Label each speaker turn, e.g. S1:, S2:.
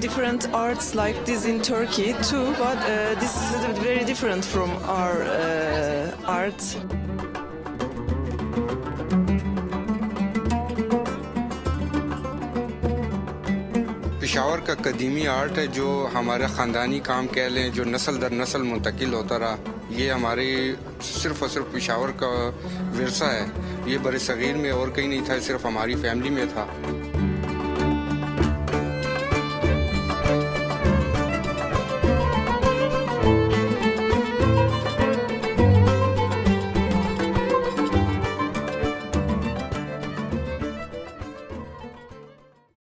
S1: different arts like this in Turkey too, but this is very different from our art.
S2: Peshawar का कदीमी art है जो हमारा ख़ानदानी काम कह लें, जो नस्ल दर नस्ल मुंतकिल होता रहा। ये हमारे सिर्फ़ और सिर्फ पेशावर का विरसा है। ये बड़े सगीर में और कहीं नहीं था, सिर्फ हमारी फैमिली में था।